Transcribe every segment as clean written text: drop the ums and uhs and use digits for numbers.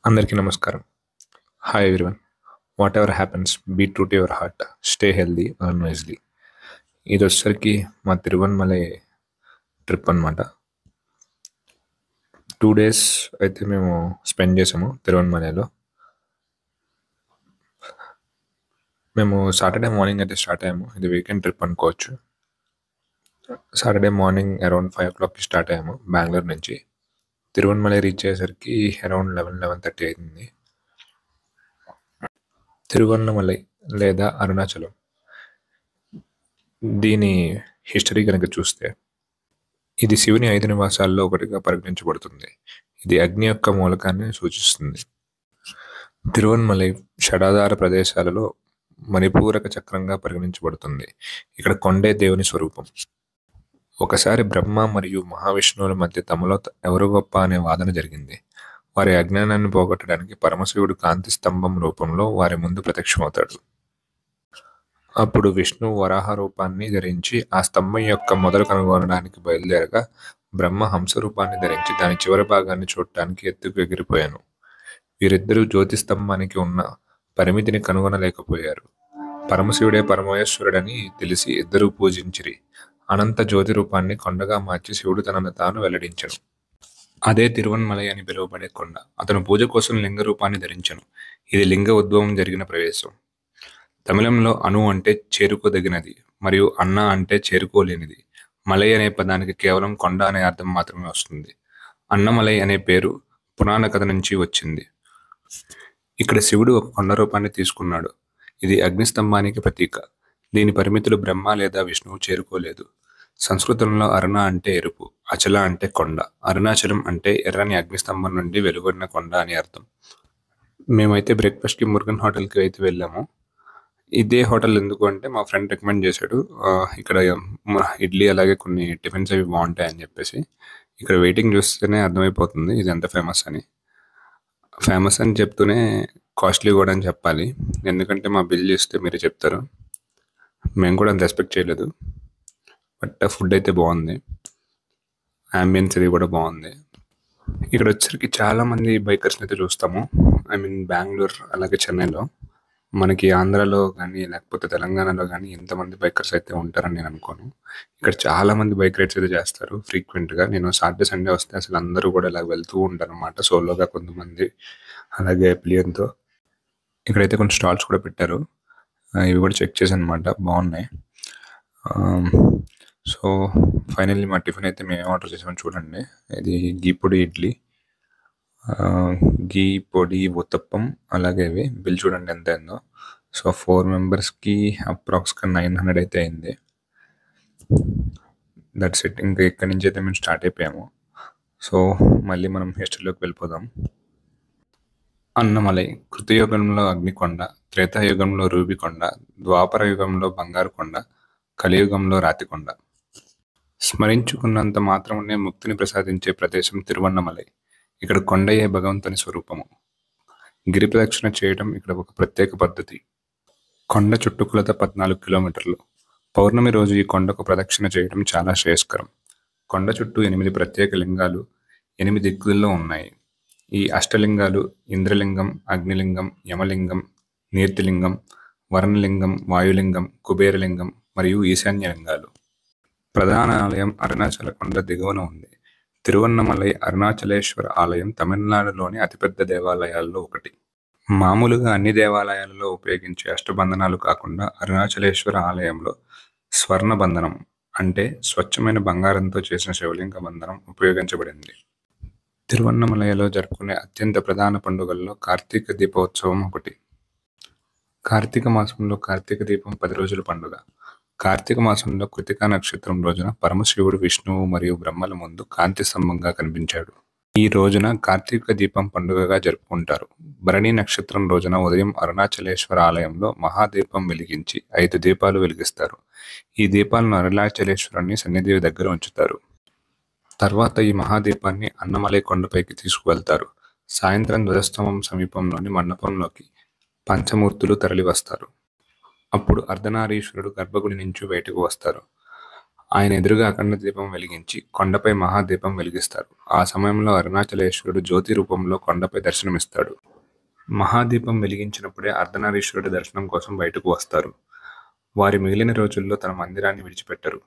అందరికీ నమస్కారం. Hi everyone. Whatever happens, be true to your heart, stay healthy, earn wisely. ఇది వచ్చేసరికి మా తిరువన్మలై ట్రిప్ అనమాట. 2 days అయితే మేము స్పెండ్ చేసాము తిరువన్మలైలో. మేము సాటర్డే మార్నింగ్ అయితే స్టార్ట్ అయ్యాము. ఇది వీకెండ్ ట్రిప్ అనుకోవచ్చు. సాటర్డే మార్నింగ్ అరౌండ్ 5 o'clockకి స్టార్ట్ అయ్యాము బెంగళూరు నుంచి. తిరువన్మలై రీచ్ అయ్యేసరికి అరౌండ్ 11:30 అయింది. తిరువన్నమలై లేదా అరుణాచలం, దీని హిస్టరీ కనుక చూస్తే ఇది శివుని 5 నివాసాల్లో ఒకటిగా పరిగణించబడుతుంది. ఇది అగ్ని యొక్క మూలకాన్ని సూచిస్తుంది. తిరువన్మలై షడాధార ప్రదేశాలలో మణిపూరక చక్రంగా పరిగణించబడుతుంది. ఇక్కడ కొండే దేవుని స్వరూపం. ఒకసారి బ్రహ్మ మరియు మహావిష్ణువుల మధ్య తమలో ఎవరు గొప్ప అనే వాదన జరిగింది. వారి అజ్ఞానాన్ని పోగొట్టడానికి పరమశివుడు కాంతి స్తంభం రూపంలో వారి ముందు ప్రత్యక్షమవుతాడు. అప్పుడు విష్ణువు వరాహ రూపాన్ని ధరించి ఆ స్తంభం యొక్క మొదలు కనుగొనడానికి బయలుదేరగా, బ్రహ్మ హంస రూపాన్ని ధరించి దాని చివరి భాగాన్ని చూడటానికి ఎత్తుకు ఎగిరిపోయాను. వీరిద్దరూ జ్యోతి స్తంభానికి ఉన్న పరిమితిని కనుగొనలేకపోయారు. పరమశివుడే పరమేశ్వరుడని తెలిసి ఇద్దరూ పూజించిరి. అనంత జ్యోతి రూపాన్ని కొండగా మార్చి శివుడు తనను తాను వెల్లడించను. అదే తిరువన్మలై అని పిలువబడే కొండ. అతను పూజ కోసం లింగ రూపాన్ని ధరించను. ఇది లింగ ఉద్భవం జరిగిన ప్రదేశం. తమిళంలో అను అంటే చేరుకోదగినది మరియు అన్న అంటే చేరుకోలేనిది. మలై అనే పదానికి కేవలం కొండ అనే అర్థం మాత్రమే వస్తుంది. అన్నమలై అనే పేరు పురాణ కథ నుంచి వచ్చింది. ఇక్కడ శివుడు ఒక కొండ రూపాన్ని తీసుకున్నాడు. ఇది అగ్నిస్తంభానికి ప్రతీక. దీని పరిమితులు బ్రహ్మ లేదా విష్ణువు చేరుకోలేదు. సంస్కృతంలో అరుణ అంటే ఎరుపు, అచల అంటే కొండ, అరుణాచలం అంటే ఎర్రని అగ్నిస్తంభం నుండి వెలువడిన కొండ అని అర్థం. మేమైతే బ్రేక్ఫాస్ట్కి మురుగన్ హోటల్కి అయితే వెళ్ళాము. ఇదే హోటల్ ఎందుకు అంటే మా ఫ్రెండ్ రికమెండ్ చేశాడు. ఇక్కడ ఇడ్లీ అలాగే కొన్ని టిఫిన్స్ అవి బాగుంటాయని చెప్పేసి. ఇక్కడ వెయిటింగ్ చూస్తేనే అర్థమైపోతుంది ఇది ఎంత ఫేమస్ అని. ఫేమస్ అని చెప్తూనే కాస్ట్లీ కూడా అని చెప్పాలి, ఎందుకంటే మా బిల్ చేస్తే మీరే చెప్తారు. మేము కూడా అంత ఎక్స్పెక్ట్ చేయలేదు, బట్ ఫుడ్ అయితే బాగుంది, అంబియన్స్ అది కూడా బాగుంది. ఇక్కడ వచ్చేసరికి చాలామంది బైకర్స్ని అయితే చూస్తాము. బెంగళూరు అలాగే చెన్నైలో. మనకి ఆంధ్రాలో కానీ లేకపోతే తెలంగాణలో కానీ ఎంతమంది బైకర్స్ అయితే ఉంటారని నేను అనుకోను. ఇక్కడ చాలామంది బైక్ రైడ్స్ అయితే చేస్తారు ఫ్రీక్వెంట్గా. నేను సాటర్డే సండే వస్తే అసలు అందరూ కూడా ఇలా వెళ్తూ ఉంటారు అన్నమాట, సోలోగా కొంతమంది, అలాగే పిలియన్తో. ఇక్కడైతే కొన్ని స్టాల్స్ కూడా పెట్టారు, ఇవి కూడా చెక్ చేశాను అనమాట, బాగున్నాయి. సో ఫైనల్లీ మా టిఫిన్ అయితే మేము ఆర్డర్ చేసామని చూడండి. ఇది గీ పొడి ఇడ్లీ, గీ పొడి ఉత్తప్పం, అలాగే ఇవి. బిల్ చూడండి ఎంత అయిందో. సో 4 మెంబర్స్కి అప్రాక్స్గా 900 అయితే అయింది. That's it. ఇంకా ఇక్కడి నుంచి అయితే మేము స్టార్ట్ అయిపోయాము. సో మళ్ళీ మనం హిస్టరీలోకి వెళ్ళిపోదాం. అన్నమలై కృతయుగంలో అగ్నికొండ, త్రేతాయుగంలో రూబికొండ, ద్వాపర యుగంలో బంగారు కొండ, కలియుగంలో రాతికొండ. స్మరించుకున్నంత మాత్రమే ముక్తిని ప్రసాదించే ప్రదేశం తిరువన్నమలై. ఇక్కడ కొండయే భగవంతుని స్వరూపము. గిరి ప్రదక్షిణ చేయడం ఇక్కడ ఒక ప్రత్యేక పద్ధతి. కొండ చుట్టుకొలత 14 కిలోమీటర్లు. పౌర్ణమి రోజు ఈ కొండకు ప్రదక్షిణ చేయడం చాలా శ్రేయస్కరం. కొండ చుట్టూ 8 ప్రత్యేక లింగాలు 8 దిక్కుల్లో ఉన్నాయి. ఈ అష్టలింగాలు ఇంద్రలింగం, అగ్నిలింగం, యమలింగం, నీర్తిలింగం, వరుణలింగం, వాయులింగం, కుబేరలింగం మరియు ఈశాన్యలింగాలు. ప్రధాన ఆలయం అరుణాచల కొండ దిగువన ఉంది. తిరువన్నమలై అరుణాచలేశ్వర ఆలయం తమిళనాడులోని అతిపెద్ద దేవాలయాల్లో ఒకటి. మామూలుగా అన్ని దేవాలయాలలో ఉపయోగించే అష్టబంధనాలు కాకుండా అరుణాచలేశ్వర ఆలయంలో స్వర్ణ బంధనం అంటే స్వచ్ఛమైన బంగారంతో చేసిన శివలింగ బంధనం ఉపయోగించబడింది. తిరువన్నమలైలో జరుపుకునే అత్యంత ప్రధాన పండుగల్లో కార్తీక దీపోత్సవం ఒకటి. కార్తీక మాసంలో కార్తీక దీపం 10 రోజుల పండుగ. కార్తీక మాసంలో కృతికా నక్షత్రం రోజున పరమశివుడు విష్ణువు మరియు బ్రహ్మల ముందు కాంతి స్తంభంగా కనిపించాడు. ఈ రోజున కార్తీక దీపం పండుగగా జరుపుకుంటారు. భరణి నక్షత్రం రోజున ఉదయం అరుణాచలేశ్వర ఆలయంలో మహాదీపం వెలిగించి 5 దీపాలు వెలిగిస్తారు. ఈ దీపాలను అరుణాచలేశ్వరుని సన్నిధి దగ్గర ఉంచుతారు. తర్వాత ఈ మహాదీపాన్ని అన్నమలై కొండపైకి తీసుకువెళ్తారు. సాయంత్రం ధ్వజస్తంభం సమీపంలోని మండపంలోకి పంచమూర్తులు తరలి వస్తారు. అప్పుడు అర్ధనారీశ్వరుడు గర్భగుడి నుంచి బయటకు వస్తారు. ఆయన ఎదురుగా అఖండ దీపం వెలిగించి కొండపై మహాదీపం వెలిగిస్తారు. ఆ సమయంలో అరుణాచలేశ్వరుడు జ్యోతి రూపంలో కొండపై దర్శనమిస్తాడు. మహాదీపం వెలిగించినప్పుడే అర్ధనారీశ్వరుడు దర్శనం కోసం బయటకు వస్తారు. వారి మిగిలిన రోజుల్లో తన మందిరాన్ని విడిచిపెట్టరు.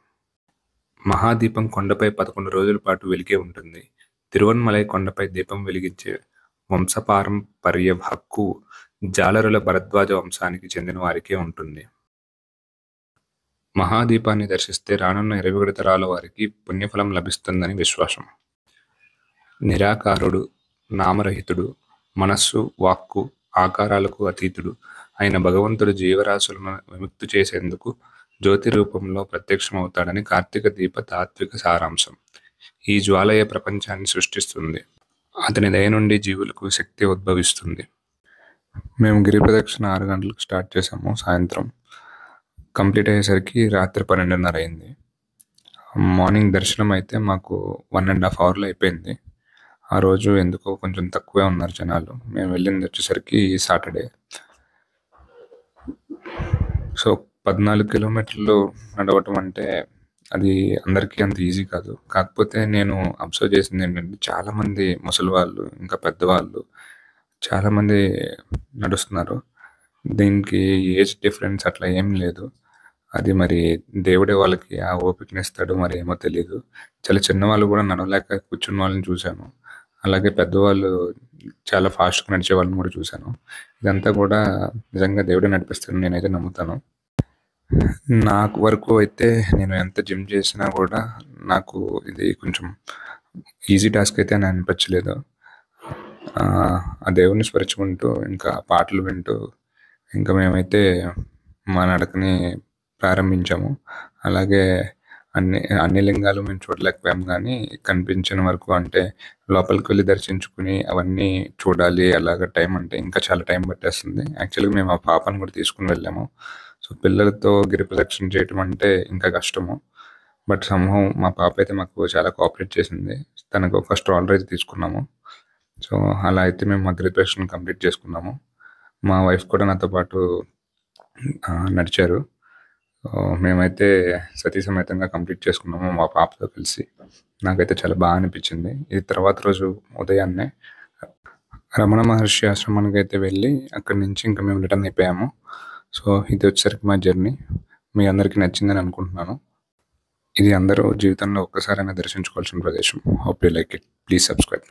మహాదీపం కొండపై 11 రోజుల పాటు వెలిగే ఉంటుంది. తిరువన్మలై కొండపై దీపం వెలిగించే వంశపారంపర్య హక్కు జాలరుల భరద్వాజ వంశానికి చెందిన వారికే ఉంటుంది. మహాదీపాన్ని దర్శిస్తే రానున్న 21 తరాల వారికి పుణ్యఫలం లభిస్తుందని విశ్వాసం. నిరాకారుడు, నామరహితుడు, మనస్సు, వాక్కు, ఆకారాలకు అతీతుడు అయిన భగవంతుడు జీవరాశులను విముక్తి చేసేందుకు జ్యోతి రూపంలో ప్రత్యక్షమవుతాడని కార్తీక దీప తాత్విక సారాంశం. ఈ జ్వాలయ ప్రపంచాన్ని సృష్టిస్తుంది. అతని దయ నుండి జీవులకు శక్తి ఉద్భవిస్తుంది. మేము గిరి ప్రదక్షిణ 6 గంటలకు స్టార్ట్ చేసాము. సాయంత్రం కంప్లీట్ అయ్యేసరికి రాత్రి 12:30 అయింది. మార్నింగ్ దర్శనం అయితే మాకు 1.5 అవర్లో అయిపోయింది. ఆ రోజు ఎందుకో కొంచెం తక్కువే ఉన్నారు జనాలు. మేము వెళ్ళింది వచ్చేసరికి సాటర్డే. సో 14 కిలోమీటర్లు నడవటం అంటే అది అందరికీ అంత ఈజీ కాదు. కాకపోతే నేను అబ్జర్వ్ చేసింది ఏంటంటే చాలామంది ముసలి వాళ్ళు, ఇంకా పెద్దవాళ్ళు చాలామంది నడుస్తున్నారు. దీనికి ఏజ్ డిఫరెన్స్ అట్లా ఏం లేదు. అది మరి దేవుడే వాళ్ళకి ఆ ఓపికనిస్తాడు, మరి ఏమో తెలియదు. చాలా చిన్నవాళ్ళు కూడా నడవలేక కూర్చున్న వాళ్ళని చూశాను. అలాగే పెద్దవాళ్ళు చాలా ఫాస్ట్గా నడిచే వాళ్ళని కూడా చూశాను. ఇదంతా కూడా నిజంగా దేవుడే నడిపిస్తాడని నేనైతే నమ్ముతాను. నాకు వరకు అయితే నేను ఎంత జిమ్ చేసినా కూడా నాకు ఇది కొంచెం ఈజీ టాస్క్ అయితే అని అనిపించలేదు. ఆ దేవుడిని స్మరించుకుంటూ ఇంకా పాటలు వింటూ ఇంకా మేమైతే మా నడకని ప్రారంభించాము. అలాగే అన్ని లింగాలు మేము చూడలేకపోయాము, కానీ కనిపించిన వరకు అంటే లోపలికి వెళ్ళి దర్శించుకుని అవన్నీ చూడాలి. అలాగ టైం అంటే ఇంకా చాలా టైం పట్టేస్తుంది. యాక్చువల్గా మేము ఆ పాపను కూడా తీసుకుని వెళ్ళాము. సో పిల్లలతో గిరి ప్రదక్షిణ చేయటం అంటే ఇంకా కష్టము. బట్ సంహం మా పాప అయితే మాకు చాలా కోఆపరేట్ చేసింది. తనకు ఫస్ట్ ఆర్డర్ అయితే తీసుకున్నాము. సో అలా అయితే మేము మా గిరి ప్రదక్షిణ కంప్లీట్ చేసుకున్నాము. మా వైఫ్ కూడా నాతో పాటు నడిచారు. మేమైతే సతీ సమేతంగా కంప్లీట్ చేసుకున్నాము మా పాపతో కలిసి. నాకైతే చాలా బాగా అనిపించింది. ఇది తర్వాత రోజు ఉదయాన్నే రమణ మహర్షి ఆశ్రమానికి అయితే వెళ్ళి అక్కడి నుంచి ఇంకా మేము రిటర్న్ అయిపోయాము. సో ఇది వచ్చేసరికి మా జర్నీ మీ అందరికీ నచ్చిందని అనుకుంటున్నాను. ఇది అందరూ జీవితంలో ఒక్కసారైనా దర్శించుకోవాల్సిన ప్రదేశం. Hope you like it. Please subscribe.